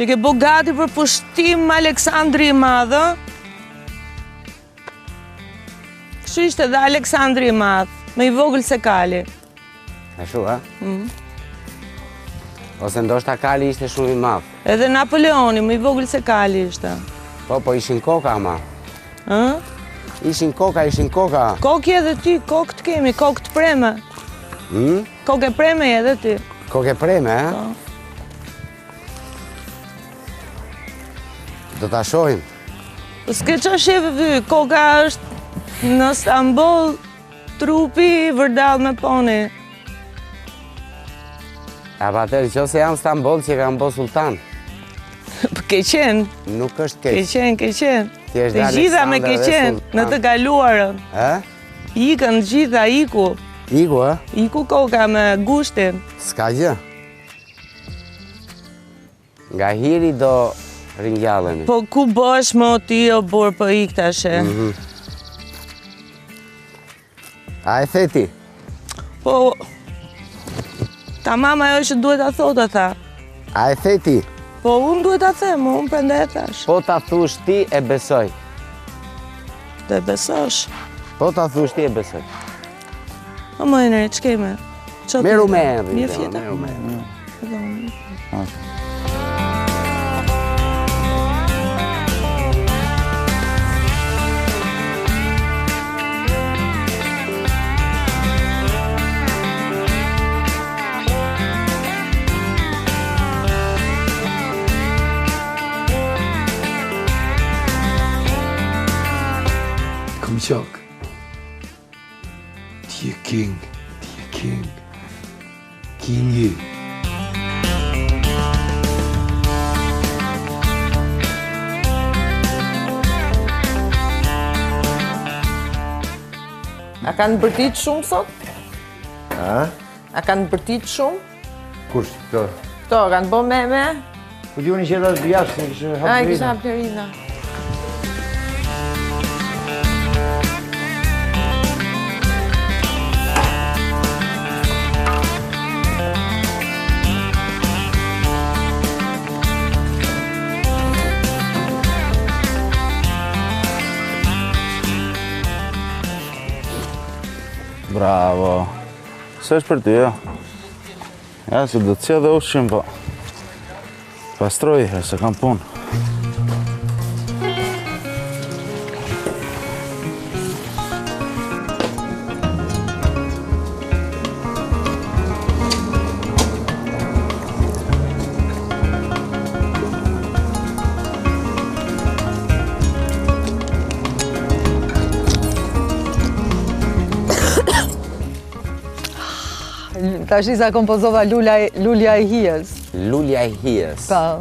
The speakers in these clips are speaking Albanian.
Që ke bo gati për pushtim Aleksandri i Madhë. Kështu ishte dhe Aleksandri i Madhë, me i vogël se Kali. Ashtu, a? Ose ndoshta Kali ishte shumë i madh. Edhe Napoleoni, me i vogël se Kali ishte. Po ishin koka, ama. Ishin koka. Kokë edhe ty, kokë të kemi, kokë të preme. Kokë e preme edhe ty. Kokë e preme, e? Do t'a shohim. S'ke qa sheve vy, koka është në Stamboll, trupi vërdall me poni. A pa atër, që se jam Stamboll që kam bo sultan. Ke qenë. Nuk është keq. Ke qenë. Të gjitha me ke qenë, në të kaluarën. Ikën gjitha, iku. Iku, e? Iku koka me gushtin. S'ka gjë. Nga hiri do ringjallemi. Po ku bësh mo ti o burë për ik tashe? A e theti? Po, ta mama jo që duhet a thot, tha. A e theti? Po, unë duhet a them, unë prende e thash. Po ta thush ti e besoj. Dhe besosh. Po ta thush ti e besoj. O mëjnë, që keme? Meru me e Mirë fjeta. Meru me e. Qok. Ti je king. King ju. A kanë bërtit shumë, thot? A kanë bërtit shumë? Kush, këto? Këto, kanë bo me? Po di unë që edhe jashtë, në kishë hapë A, i kishë hapë lërina. Bravo. Se është për ty, jo? Ja, se do të cja dhe ushqim, po. Pastroj, se kam punë. Tash sa kompozova Lulja e Hijes. Lulja e Hijes. Po.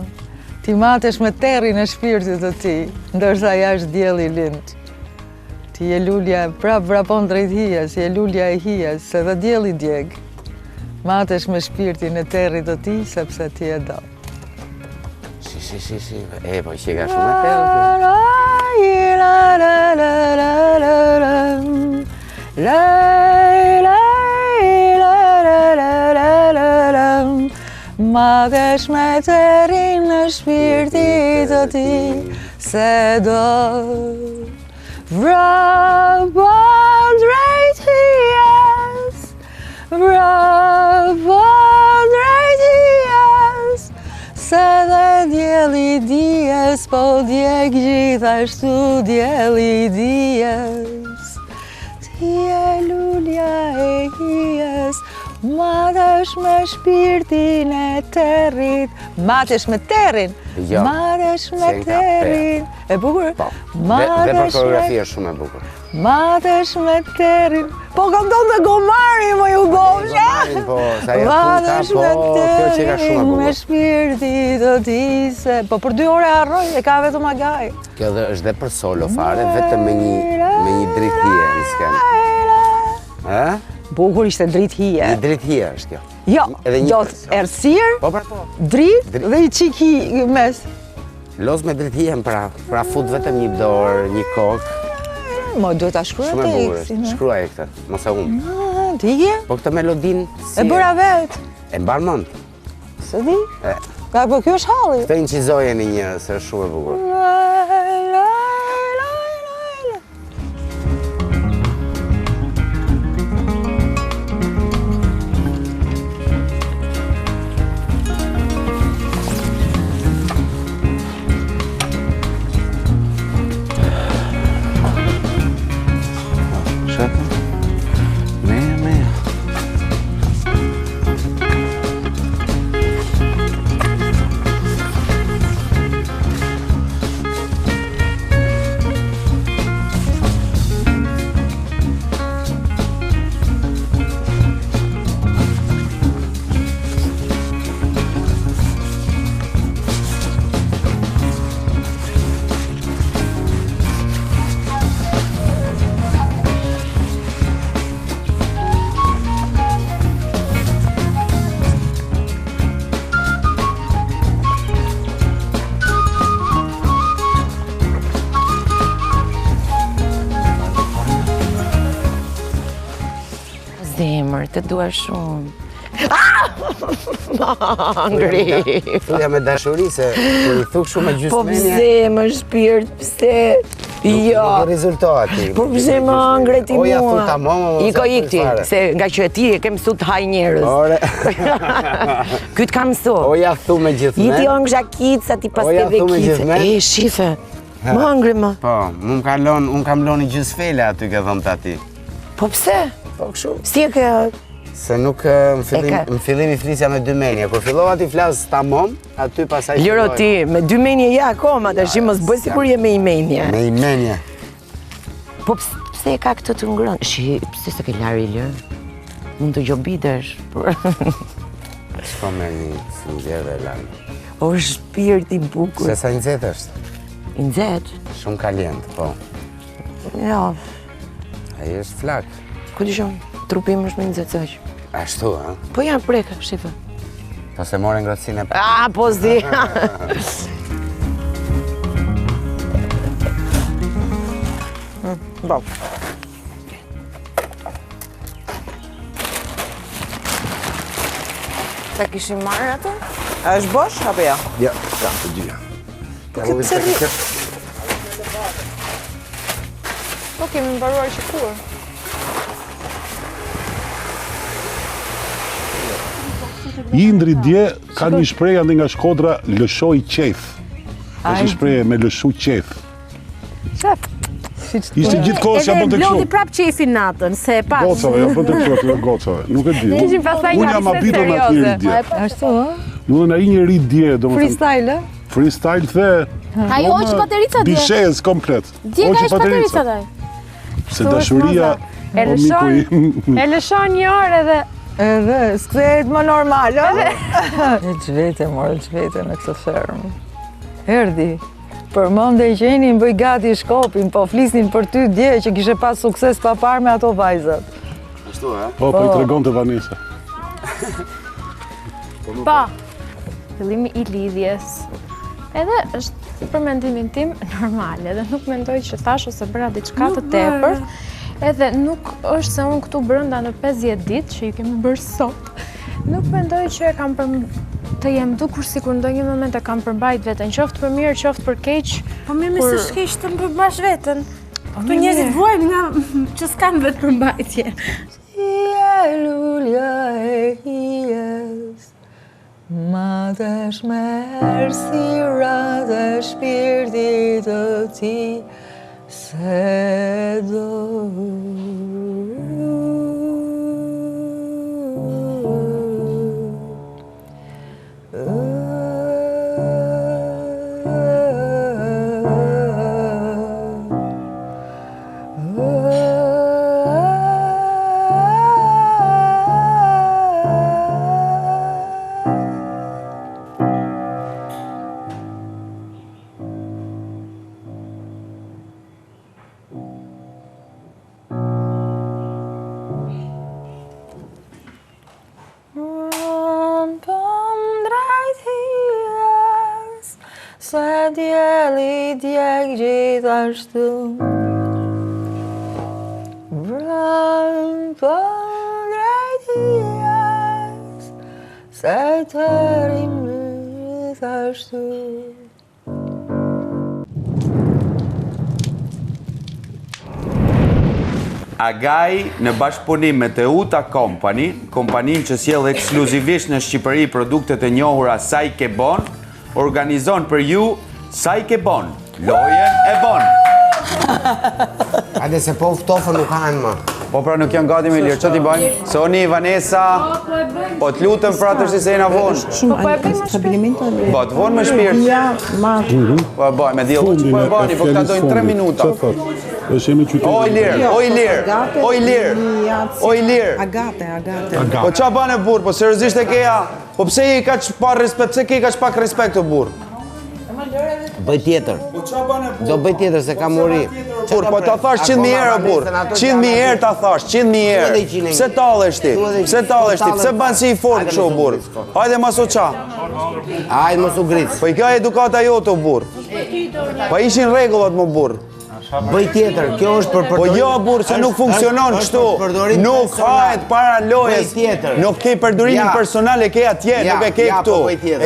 Ti matesh me terrin e shpirtit të ti, ndërsa jashtë dielli lind. Ti je lulja, vrapon drejt hijes, je lulja e hijes, se dhe dielli djeg. Matesh me shpirtin e territ të ti, sepse ti e do. Si. E, po që ka shumë e territ. Matesh me terrin në shpirtit të ti, se do vrapon drejt hijes, se dhe dielli dijes, po djeg gjithashtu dielli dijes. Ti e lulja e hijes, matesh me shpirtin e territ. Matesh me terrin? Jo. Matesh me terrin. E bukur? Po. Dhe për koreografi është shumë e bukur. Matesh me terrin. Po kam tonë dhe gomari, më ju bofsha. Po, sa e punta, po, kjo që ka shumë e bukur. Me shpirtit të ti se... Po për 2 ore harroj, e ka vetëm agaj. Kjo dhe është dhe për solo fare, vetëm me një drithje në skenë. Bukur ishte dritë hije. Një dritë hije është kjo. Jo, do të erësirë, dritë dhe i qik hi mes. Los me dritë hijen pra fut vetëm një dorë, një kokë. Mo, duhet ta shkruaj Shumë e bukur tekstin. është, shkruaj këtë, mos e humbë. Ti je? Po këtë melodin... E bëra vetë. E mbar mend. Se di? Po kjo është halli. Këtë incizojeni një, se është shumë e bukur. Zemër, të dua shumë. Mangri. Thuja me dashuri se kur i thuk shumë me Po gjysmenje. pse më shpirt, pse? Jo. Nuk rezultati. Po pse më angre ti mua? Oja thu tamam. Iko ikti, se nga që e ti e ke mësu të haj njerëz. Ore. Ky të ka mësu. Oja thu me gjithmen. Jiti ong zhakica, ti pas Oja ke thu me vekice. gjithmen. E, shife. Më angre më. Po, unë kam loni gjys fele aty ke dhëmë të ati. Po pse? Po këshu. Si e ke... Se nuk në fillim i flisja me dy menje. Kur fillova ti flas tamam, aty pasaj Liro ti, me dy menje ja akoma, tash mos bëj sikur je me i menje. Me i menje. Po pse e ka këtë të ngrënë? Pse se ke larë i lërë? Mund të gjobitesh. Shko me një si nxerë dhe lanë. O shpirt i bukur. Se sa nxetë është? I nxetë? Shumë kalient, po. Jo, Ai është flak. ku di shumë, trupi im është me nxetë saq. Ashtu, ha? Po janë preka, shife. Po se more ngrohtësinë e Po zi. Bo. Ta kishim marrë atë? A është bosh apo ja? Ja, të dyja. Po kemi mbaruar që kur. Indri dje ka një shprehje ande nga Shkodra, lëshoj qef. Është një shprehje me lëshu qef. Ishte gjithkohë që bën të Blodi kështu. prap qefin natën, se e pas. Gocave, ja bën të kështu, gocave. Nuk e di. Kishim pastaj Unë nga jam pse habitur me atë njeri dje. Ashtu, ha? Nuk në ai njeri dje, domethënë. Freestyle, ha? Freestyle the. Ajo Oqi Paterica dje. Bishez komplet. Dje ka ish Paterica taj. Se dashuria E o miku im. E lëshon një orë edhe... Edhe, s'kthehet më normal, ha? E çvete, morë çvete në këtë fermë. Erdi, përmende që jeni bëj gati shkopin, po flisnin për ty dje që kishe pas sukses pa parë me ato vajzat. Ashtu, ha? Po, i tregonte Vanessa. Pa, fillimi i lidhjes. Edhe është për mendimin tim normal, edhe nuk mendoj që thash ose bëra diçka të tepër. Edhe nuk është se unë këtu brenda në 50 ditë që ju kemi bërë sot. Nuk mendoj që e kam të jem dukur sikur ndonjë moment e kam përbajt veten, qoftë për mirë, qoftë për keq. Po mirë se shkeq të përmbash veten. Këtu njerëzit vuajnë nga që s'kan vetë përmbajtje. Lulja e hijes, ma të shmerë si ratë e shpirtit të ti, se do. Se djeli djeg gjithashtu Vrën për drejtjes Se të rimën gjithashtu. Agaj në bashkëpunim me Teuta Company, kompaninë që sjell ekskluzivisht në Shqipëri produktet e njohura Saikebon, organizon për ju Saikebon, lojen e bon. Hajde se po ftofën nuk hanë më. Po pra nuk janë gati me lirë, që t'i bëjnë? Soni, Vanessa, po t'lutëm pra të shtisë e na vonë. Po të vonë me shpirt. Po e bëjmë, me dilë, po e bëjmë, po këta dojnë 3 minuta. Oj lirë. Agate. Po qa bane burë, po seriozisht e keja, po pse i ka që pak respekt, pse ke i ka që pak respekt të burë? Bëj tjetër. Do bëj tjetër se ka muri. Burë, po ta thash 100.000 herë, burë. 100.000 herë ta thash, 100.000 herë. Pse tallesh ti? Pse ban si i fort kështu, burë? Hajde mas o qa. Hajde mos u gritës. Po i ka edukata jote, burë. Po ishin rregullat, më burë. Bëj tjetër, kjo është për Po përdorim. jo, burë, se nuk funksionon kështu. Nuk hahet para lojës. Nuk ke përdorimin personal, e ke atje, nuk e ke këtu.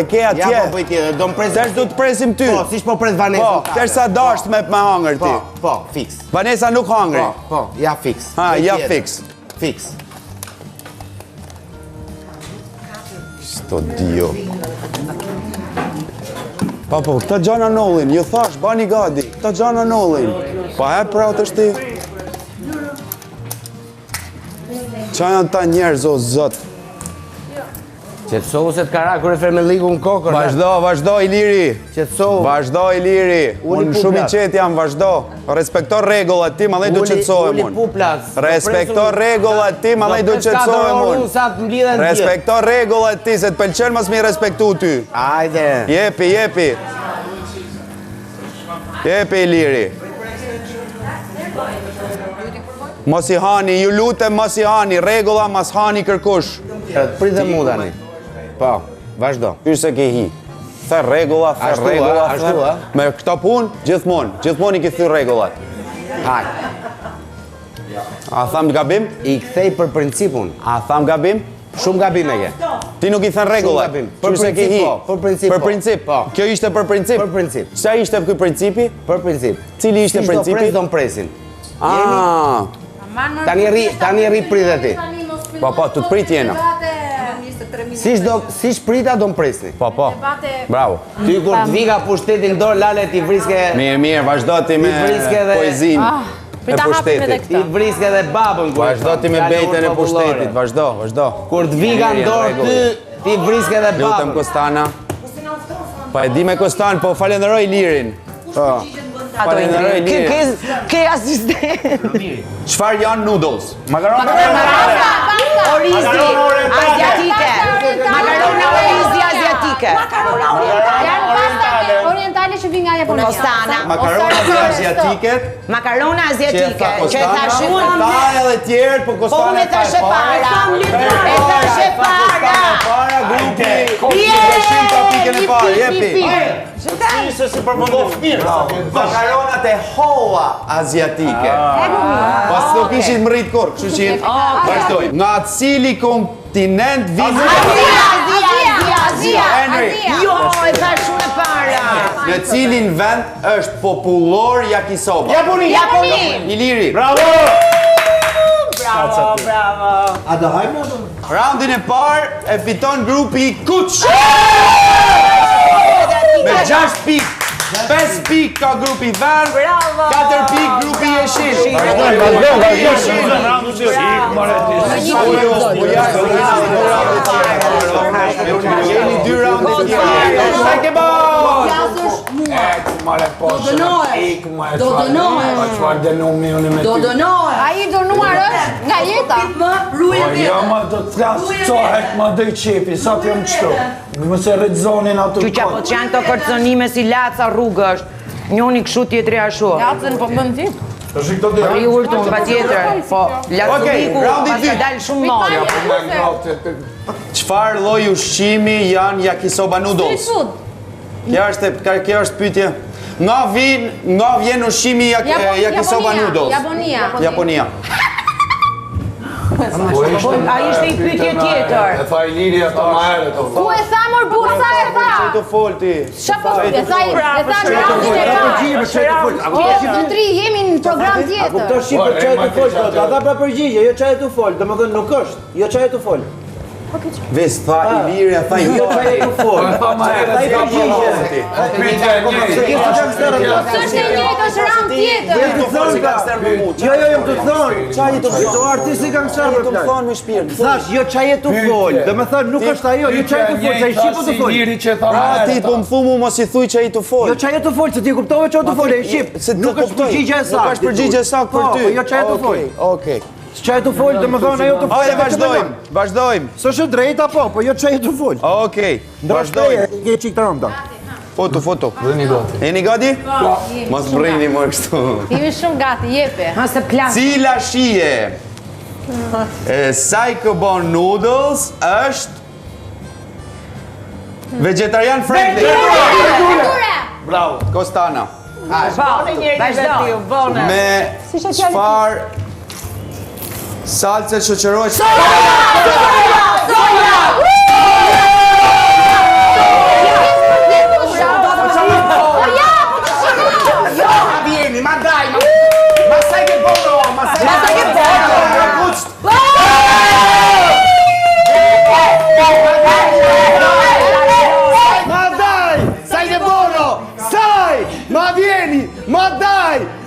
E ke atje. Ja, po bëj tjetër, do m'presim. Tesh du të presim ty. Po, siç po pres Vanessa. Po, tersa dasht me hangër ti. Po, fix. Vanessa nuk hangri. Po, ja fix. Ha, Bëj ja tjetër. fix. Fix. Sto dio. Pa po, këta gjana nollin, ju thash, bani gadi, këta gjana nollin. Pa e pra të shti. Qa janë ta njerëz o zot? Qetësohu se t'kara kur e fer me ligu në kokër. Vazhdo Iliri. Qetësohu. Vazhdo Iliri. Uli Unë shumë i puplat. qetë jam, vazhdo. Respekto rregullat ti, ma dhe du qetësohem Uli unë. puplat. Respekto rregullat ti, ma dhe du qetësohem unë. Sa të mblidhen tjetë. Respekto rregullat ti, se të pëlqen mos mi respektu ty. Ajde. Jepi. Jepi Iliri. Mos i hani, ju lutem mos i hani, rregulla mos hani kërkush. Prit dhe mu tani. Po, vazhdo. Pysh se ke hi. The rregulla, Ashtu, a? Me këto punë, gjithmonë i ke thyr rregullat. Hajde. A tham gabim? I kthej për principun. A tham gabim? Shumë gabim e ke. Ti nuk i thën rregullat. gabim. Për Për se ke hi. princip, po, për princip, Për po. princip. Po. Kjo ishte për princip. Për princip. Sa ishte ky principi? Për princip. Cili ishte Siç do principi? pres, do m'presin. Ah, Tani rri prit dhe ti. po, tu të prit jena. Siç prita do m'presni. Po. Bravo. Ty kur të vika pushtetin dorë lale ti vriske. Mirë, vazhdo ti me Ti vriske dhe- poezinë e Prita hapim edhe pushtetit. Ti vriske dhe babën kur. Vazhdo ti me bejtën e pushtetit, vazhdo. Kur të vika në dorë ty, ti vriske dhe Lutem babën. Kostana. Po e di me Kostan, po falenderoj Lirin. Po. Falenderoj Lirin. Ke asistent. Çfarë janë noodles? Makarona. Orizi asiatike. Makarona orizi asiatike. Orientale që vi nga Japonia. Kostana. Makarona asiatike. Makarona asiatike. Që e thash Kostana, unë. ta edhe tjerë, po Po Kostana unë e thashe para. E thashe para. Para grupi. Yeah! Këshin ka pikën e parë, jepi. Se si përmëndof mirë. Makaronat e hoa asiatike. Pas nuk ishit më rritë kur, kështu që vazhdoj. Nga cili kontinent vinë Henry. Jo, e thash unë para. Në cilin vend është popullor yakisoba? Japoni. Iliri. Bravo! A do hajmë apo? Roundin e parë e fiton grupi i Kuç. Me 6 pikë. 5 pikë ka grupi Verdh, 4 pikë grupi Jeshil. Jeni 2 raundet tjerë. Do dënohet. Ai dënuar është nga jeta. Ja, ma do të flasë qohet, ma doj qefi, sa të jam qëto. Mëse rëdzonin ato Që po që janë këto kërcënime si laca rrugësh. Njoni kështu tjetri ashtu. Jacën po bën ti. I urtun pa tjetër. Po, laculiku raundi pas ka dytë. dalë shumë mori. Çfarë lloj ushqimi janë yakisoba noodles? Kjo është pyetje. Nga vjen ushqimi yakisoba noodles? Japonia. Japonia. A ishte i pyetje tjetër. E tha Ilirja ta ma herët. Ku e tha mor bursa e tha? Çaj të fol ti. Çfarë po? E tha të tri jemi në program tjetër. Kupton shqip çaj të fol, do ta pa përgjigje, jo çaj të fol, domethënë nuk është, jo çaj të fol. Ves tha Ilirja, tha Jo çaj të fol. Ta ma herët. Ai përgjigje. S'është e njëjtë, është ram tjetër. Jo, jam të thonë, çaj të fol. Do artisti gangster të thon me shpirt. Thash, jo çaj të fol. Domethënë nuk është ajo, jo çaj të fol, çaj shqipu të fol. Iliri që tha ma Ti herët. po më thumu mos i thuj çaj të fol. Jo çaj të fol, se ti kuptove çaj të fol, e shqip. Nuk është përgjigje e saktë. Nuk është përgjigje e saktë për ty. Jo çaj të fol. Okej. Çaj të fol, domethënë ajo të fol. Hajde vazhdojmë. S'është drejt apo, po jo çaj të fol. Okej, vazhdojmë. Je çik të rënda. Foto. Jeni gati. Jeni gati? Po. Mos brini më kështu. Jemi shumë gati, jepe. Mase plan. Cila shije e Psycho Bon Noodles është vegetarian friendly? Bravo. Kostana. Vazhdo. Me çfarë salce shoqërohet?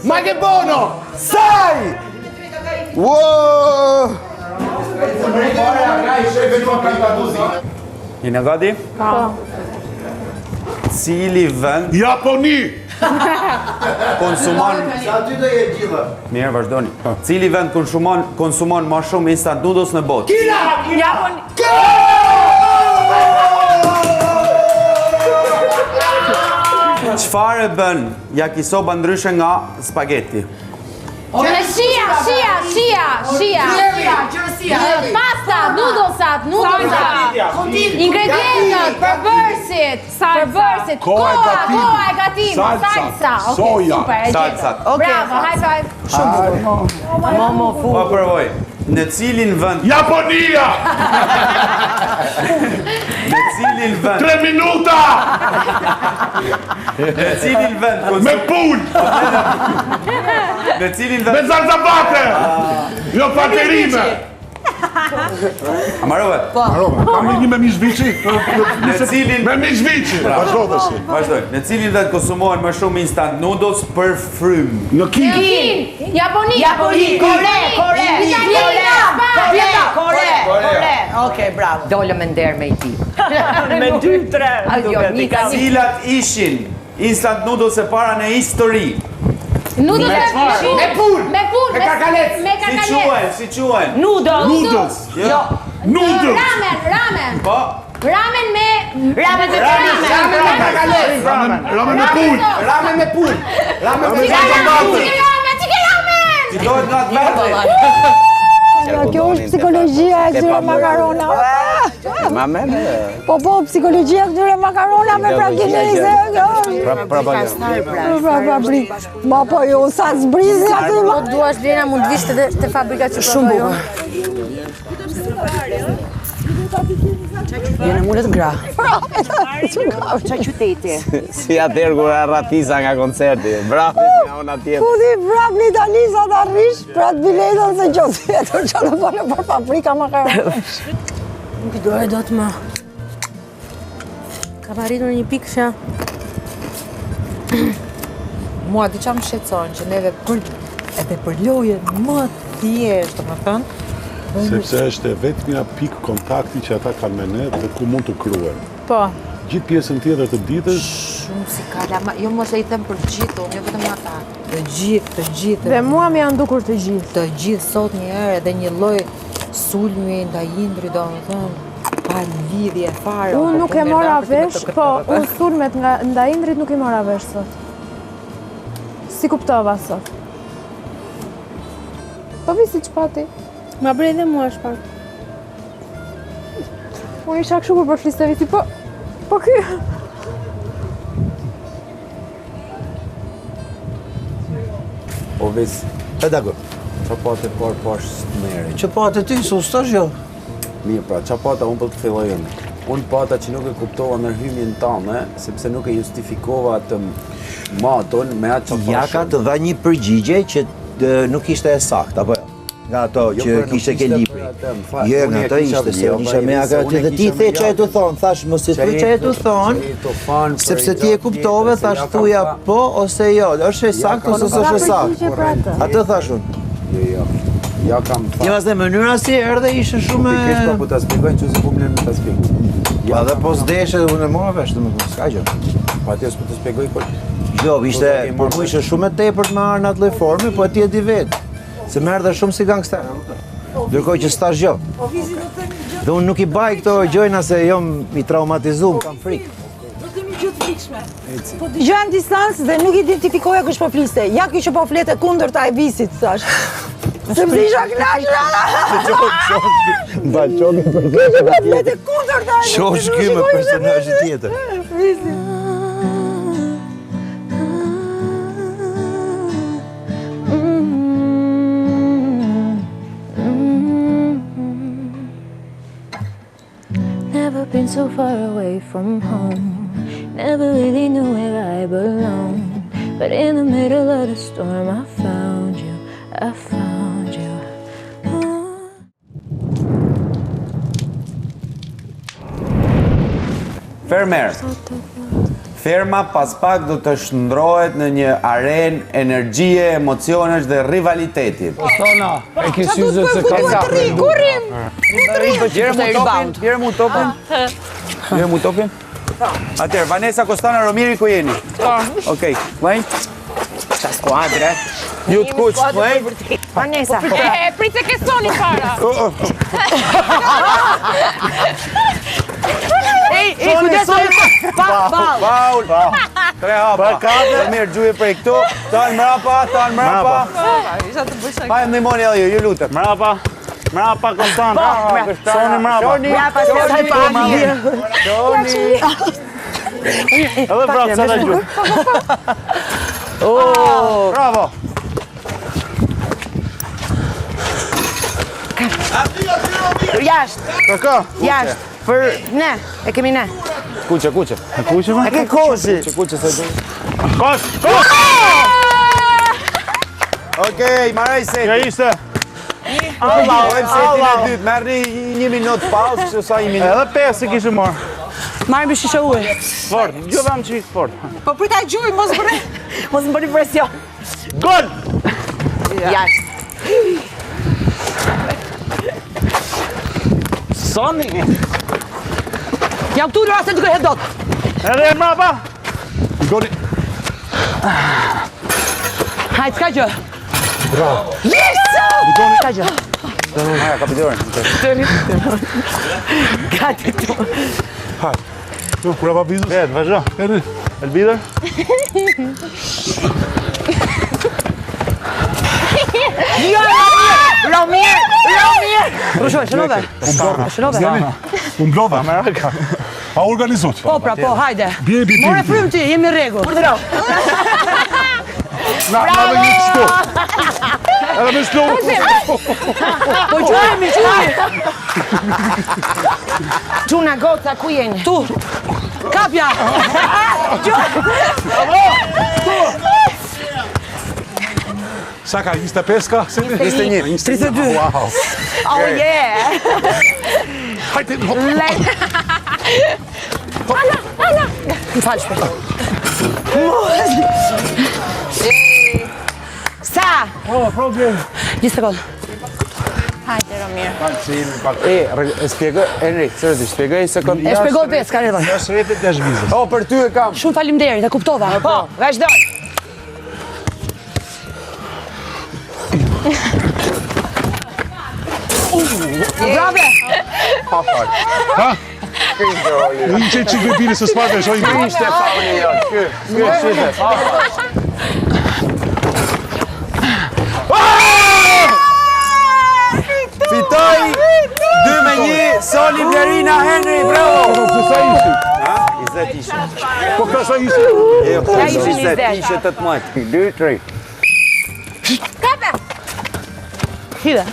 Ma che buono! Sai! Wow! Jena gati? Po. Cili vend Japoni! konsumon... Aty do je gjitha. Mirë, vazhdoni. Cili vend konsumon më shumë instant noodles në botë? Çfarë bën yakisoba ndryshe nga spaghetti? Shia. Pasta, noodlesat. Ingredientët, përbërësit. Koha e gatimit. Salsa. Soja. Salsat. Bravo, high five. Po provoj. Në cilin vend... Japonia! Në cilin vend... 3 minuta! Në cilin vend... Me pun! Në cilin Me vend... zarzabate! Jo paterime! Amarove? Kam një me mishvici? Në cilin... Me mishvici! Vazhdo dhe si. Vazhdoj. Në cilin vend konsumohen më shumë instant noodles për frym? Në Kin! Japoni. Kore. Okej, bravo. Dole me nder me i ti. Me 2-3. Cilat ishin instant noodles e para në histori? Noodles me pun. Me kakalec. Si quhen? Noodles! Jo. Noodles! Ramen. Po? Ramen me... Ramen me pun. Ramen me pun! Ti dohet nga të vete. Kjo është psikologjia e këtyre makaronave. Po, psikologjia e këtyre makaronave pra kineze. Ma po jo, sa zbrizi aty ma. Po duash Lena mund të vishte të fabrika që shumë bukur. Jene mullet gra. Qa qyteti? Si atëherë kur arratisa nga koncerti. Bravo nga ona tjetër. Ku di prap një Italisa të arrish, pra të biletën se qëtë jetër që në bëllë për fabrika makaronash. Nuk i dore do të më. Ka paritur një pikë që... Mua di qa më shqetëson që neve edhe për loje më thjeshtë, më thënë, Sepse është e vetmja pikë kontakti që ata kanë me ne dhe ku mund të kruen. Po. Gjithë pjesën tjetër të ditës... shumë si kalama, jo mos e i them për gjithë, unë jo vetëm ata. Të gjithë. Dhe mua më janë dukur të gjithë. Të gjithë sot një herë edhe një lloj sulmi ndaj Indrit, domethënë, pa lidhje fare. Unë nuk e mora vesh, po, unë sulmet nga Indrit nuk e mora vesh sot. Si kuptova sot. Po vi si çpati. Ma brej dhe mua shpa. Unë isha kështu kur për fliste viti, po ky... O vis. E dago. Çapata e parë të merri. Çapata ty, s'u jo. Mirë, pra, çapata unë po të filloj unë. Unë pata që nuk e kuptova ndërhyrjen tënde, sepse nuk e justifikova atë maton me atë që Jaka të dha një përgjigje që nuk ishte e saktë, apo jo? Nga ato që kishte ke libri. Jo, nga ato ishte, se unë isha me Jaka dhe ti the çaj të thonë, thash mos e thuj çaj të thonë, sepse ti e kuptove, thash thuja po ose jo, është e saktë ose s'është e saktë. Atë thash unë. Jo. Ja kam fa. Jo, asë mënyra si erdhe ishte shumë... Pikërisht po ta spjegoj nëse po më ta spjegoj. Ja dhe po s'deshe unë e mora vesh, domethënë, s'ka gjë. Po atje s'po të spjegoj po. Jo, ishte për mua ishte shumë e tepërt me arë në atë lloj forme, po atje di vetë. Se më erdhe shumë si gangster. Ndërkohë që s'tash gjë. Dhe unë nuk i baj këto gjojna se jom i traumatizuar, kam frikë. Po dëgjoj në distancë dhe nuk identifikoja kush po fliste. Ja ky që po flete kundërta e visit, thash. Sepse isha kënaqur. Mbaj çonë për personazhin tjetër. Çosh ky me personazhin tjetër. Never been so far away from home. Never really knew where I belonged. But in the middle of the storm I found you. I found you. Fermer. Ferma pas pak do të shndrohet në një arenë energjie, emocionesh dhe rivaliteti. Sona, e ke syze se ka Kurrim! Bjerë mu topin? Atëherë, Vanessa, Kostana, Romiri, ku jeni? Okej, vajnë? Qa skuadre? Ju të kuq, vajnë? Vanessa. Pritë ke Soni para! Kujdes, Paul! 3 hapa. Romir, gjuje prej këtu. Talë mrapa. Hajë ndihmoni edhe ju lutem. Mrapa, Kostana. Soni mrapa. Soni. Edhe vratë sa da gjuhë. Bravo. Jashtë. Për kë? Jashtë. Për ne. E kemi ne. Kuqe. E ke kozi. Kuqe se du. Kosh! Okej, maraj seti. Ja ishte. Allah, setin e dytë. Merni 1 minutë pauzë, kështu sa 1 minutë. Edhe 5 se kishë marë. Marrë me shishe ujë. Fort, gjodham që ikë fort. Po prita gjuj, mos më bëri presion. Gol! Jashtë. Soni! Jam këtu në rastë të kërhet dot. Edhe mrapa! Goli. Hajtë, s'ka gjë. Bravo. Yes! S'ka gjë. Haja, kapitorin. Gati të. Hajde. Tu, kura pa vizës? Vetë, vazhdo. Erdi. Elbider? Romir! Shënove. Unë blodhe. Pa organizut. Po, pra, po, hajde. Bje. More frymë ti, jemi rregull. Urdhëro. Na me një qëto. Edhe me shlo. Po gjujemi. Gjuna goca, ku jeni? Tu. Kapja. Sa ka, 25 ka? 21. 32. Wow. Oh, yeah! Hajde, Ala. Më falë shpe. Sa? problem. 10 sekundë. Hajde, Romir. Enri, shpjegoj sekund. E shpjegoj 5, ka redhon. Jashtë rrethit e zhvizës. O, për ty e kam. Shumë faleminderit, e kuptova. Po, vazhdoj. Brave! Ha? Unë që qikë me pili së smarte, shojnë të Ishte fauli jonë, ky ishte fauli. Fitoj 2-1, Soli Blerina Henry, bravo! Sa ishi? 20 ishe. Po ka sa ishi? Jo, 20 ishe 18. 2, 3. Kape! Hide.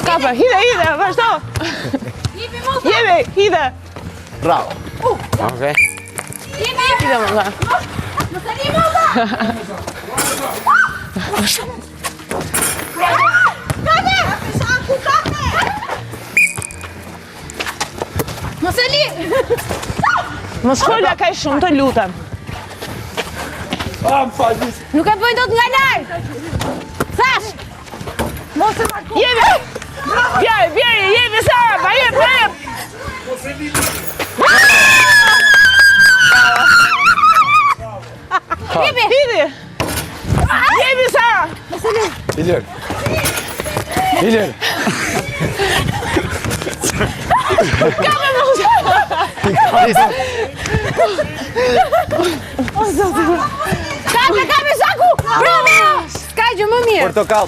Kape, hide, vazhdo. Jebi, hide. Bravo. Okej. Hide, moza. Mos e li! Mos folja kaj shumë, të lutem. Nuk e bëj dot nga lart! Thash! Mos e marko! Jebi! Bjeri, jebi Sara, pa jeb! Mos e li! Jebi! Hidi! Jebi Sara! Mos e li! Ilir. Ilir. Kape moza! Kape, Zaku! Bravo! Ska gjë më mirë! Portokall.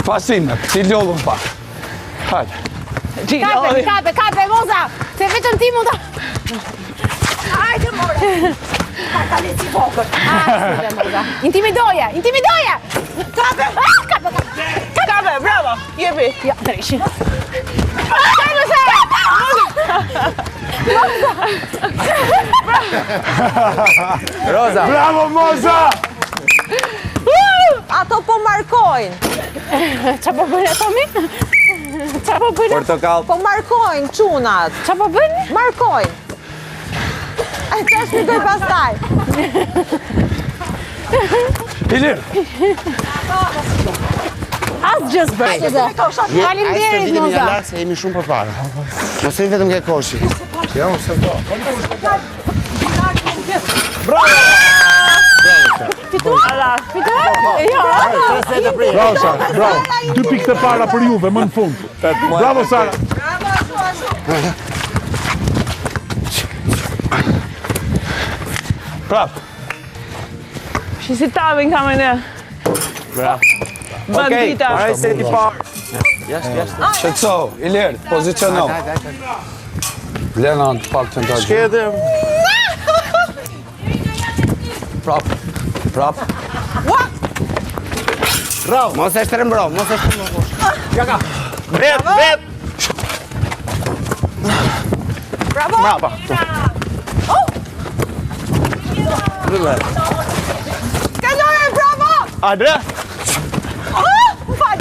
Fasime, ti lodhën pa. Hajde. Kape, moza! Se vetëm ti mund ta... Hajde, more! Ka leci vogël. Moza. Intimidoje! Kape, bravo! Jebi! Ja, dreshi. Kape, Sara! Roza. Bravo, Moza! Ato po markojnë. Qa po bëjnë ato mi? Qa po bëjnë? Portokall. Po markojnë qunat. Qa po bëjnë? Markojnë. E të shpikoj pastaj. Ilir. Asë gjësë bëjnë. Faleminderit, moza. Se jemi shumë përpara. Mos e vetëm ke koshi. Jo, se do. Bravo! Fituar? Bravo, Sara, bravo. 2 pikë të para për juve, më në fund. Bravo, Sara. Prap. Si tavin kam e në. Bravo. Bandita. Maraj se ti parë. Jashtë. Shëtso, Ilir, poziciono. Lena në pak të në të Shkete. Prap. Bravo. Mos e shtrembro. Jaka. Vet. Bravo! Skandore, bravo! Adre. Më fal!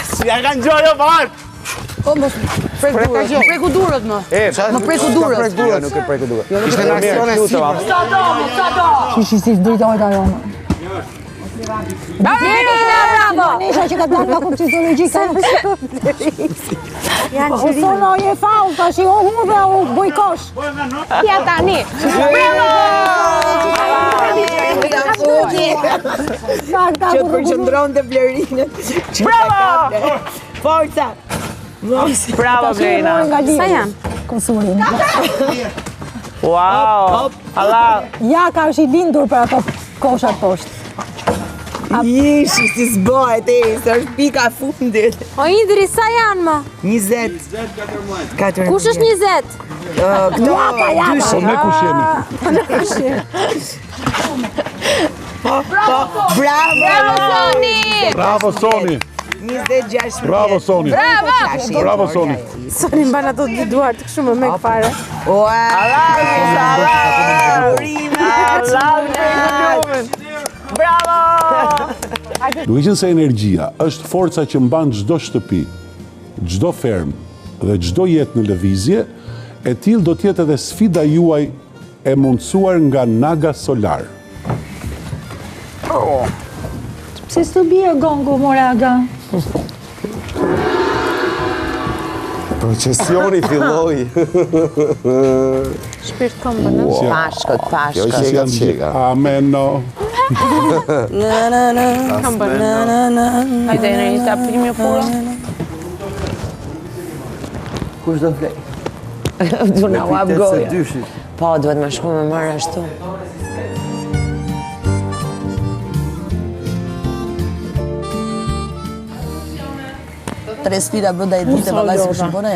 Si ja kanë gjojë parë. O, mos preku durët më. Më preku durët. Nuk e preku durët. Ishte në aksion e sipër. Sa do? Si drejtojta jonë. Bravo! Nisha që ka dalë nga kompozitologjika. Janë O sono je faul, tash o humbe o bojkosh. Ja tani. Që përqëndron të Blerinët. Bravo! Forca! Bravo, Blerina. Sa janë? Konsurin. Wow! Allah! Ja ka është i lindur për ato koshat poshtë. Ishi, si s'bojt, së është pika fundit. O Indri, sa janë ma? 20. 14. Kush është 20? Këto, Po ne kush jemi? Bravo, Soni! Bravo, Soni! 26. Bravo, Soni! Bravo, Soni! Soni mban ato dy duart, kështu më mek fare. Bravo! Duke qenë se energjia është forca që mban çdo shtëpi, çdo ferm dhe çdo jetë në lëvizje, e tillë do të jetë edhe sfida juaj e mundësuar nga Naga Solar. Pse s'të bie gongu, Moraga? Procesioni filloi. Shpirt këmbë, në? Pashkët. Jo që ka qeka. Ameno. Këmbë, Hajde, në një të aprim e pura. Kush do flej? Du na u hap goja. Po, duhet më shku me marrë ashtu. Tre sfida bënda e dite, vallaj se kështu bëne e.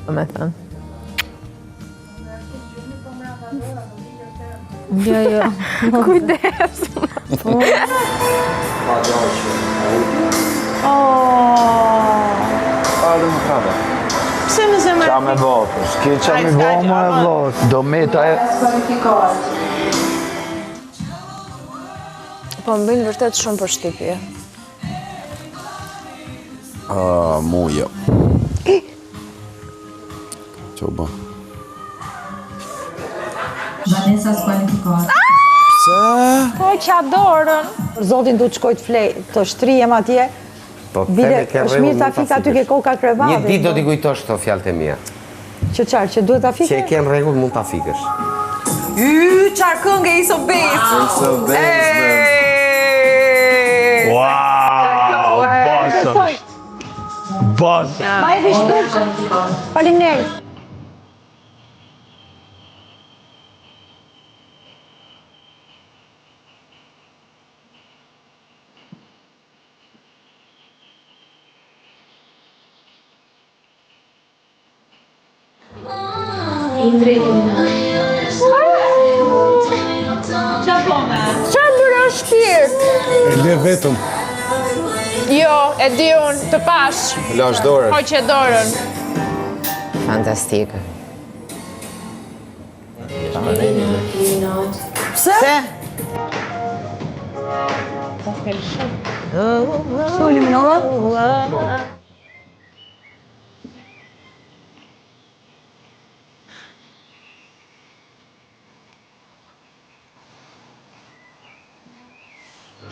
Me thënë. Jo. Kujdes. Pardë më kraba. Pse më se Qa me botë, s'ke qa me botë më e vlotë. Do meta e... Po më bëjnë vërtet shumë për shtypje. Mu jo. Qo ba? Vanessa skualifikohet. Pse? Po që dorën. Për zotin du të shkoj të flej, të shtrijem atje. Bile, është mirë ta fik aty ke koka krevave. Një ditë do t'i kujtosh këto fjalët e mia. Që qarë, që duhet ta fike? Që e ke në rregull mund ta fikësh. Qarë këngë e iso besë. Wow, Bas. Ma e vishkush. Faleminderit. Qa bëra shpirt? E le vetëm. Jo, e di unë, të pash. Lash dorën. Hoqe dorën. Fantastike. Pse? Su eliminova?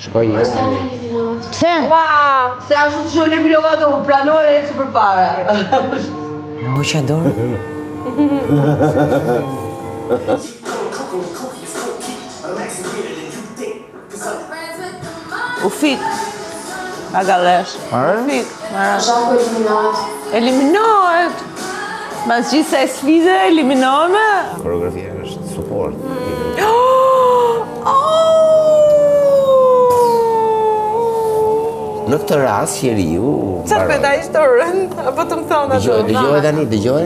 Shkoj një. Pse? Se ashtu të shumë eliminova të më pranore e që për para. Hoqa dorë. U fik. A galesh. U fik. Eliminohet. Mas gjithë se sfide eliminohme. Koreografia është support. Në këtë rast, njeriu... Qa të peta ishtë dorën? Apo të më thonë ato? Dëgjoj tani, dëgjoj?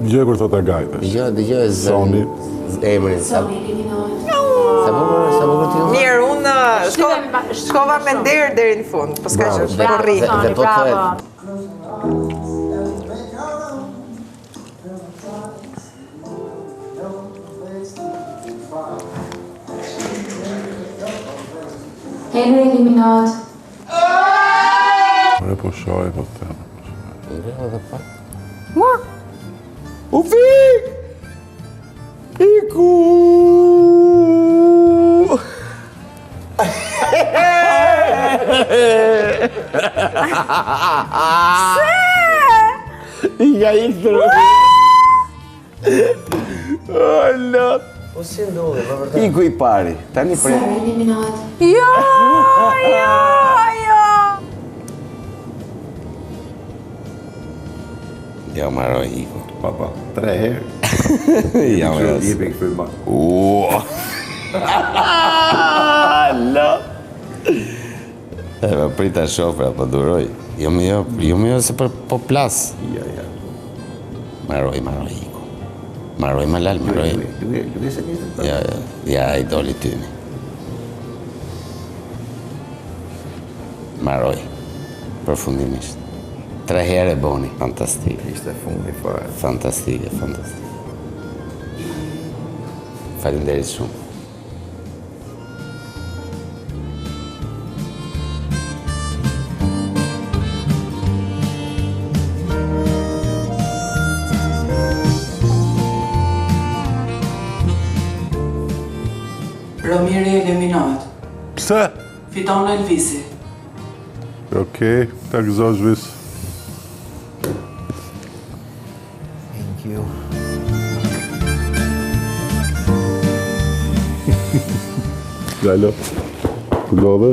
Dëgjoj kur thot Agajta. Dëgjoj Soni. Emrin, sa bukur t'ju. Mirë, unë shkova me nderë deri në fund, po s'ka që është përri. Dhe po të Henry eliminat. Ore po shoj, po të temë. Mua? U fik! Iku! Se! Ika iktër. Allah! Po si ndodhe, më vërtet? Iku i pari, tani pre. Jo! Ja, maroj Iku. Papa, 3 herë. Ja, më jasë. Jepi këtu ma. Allah! E më prita shofra, po duroj. Jo më jo se për po plas. Ja. Maroj Iku. Maroj më lal, maroj. Luge se njëtë. Ja, i doli tyni. Maroj. Përfundimisht. 3 herë e boni. Fantastik. Ishte fundi fare. Fantastike. Faleminderit shumë. Romiri eliminat. Pse? Fiton Elvisi. Okej, ta gëzosh vis. Thank you. Gjalo. Ndodhe?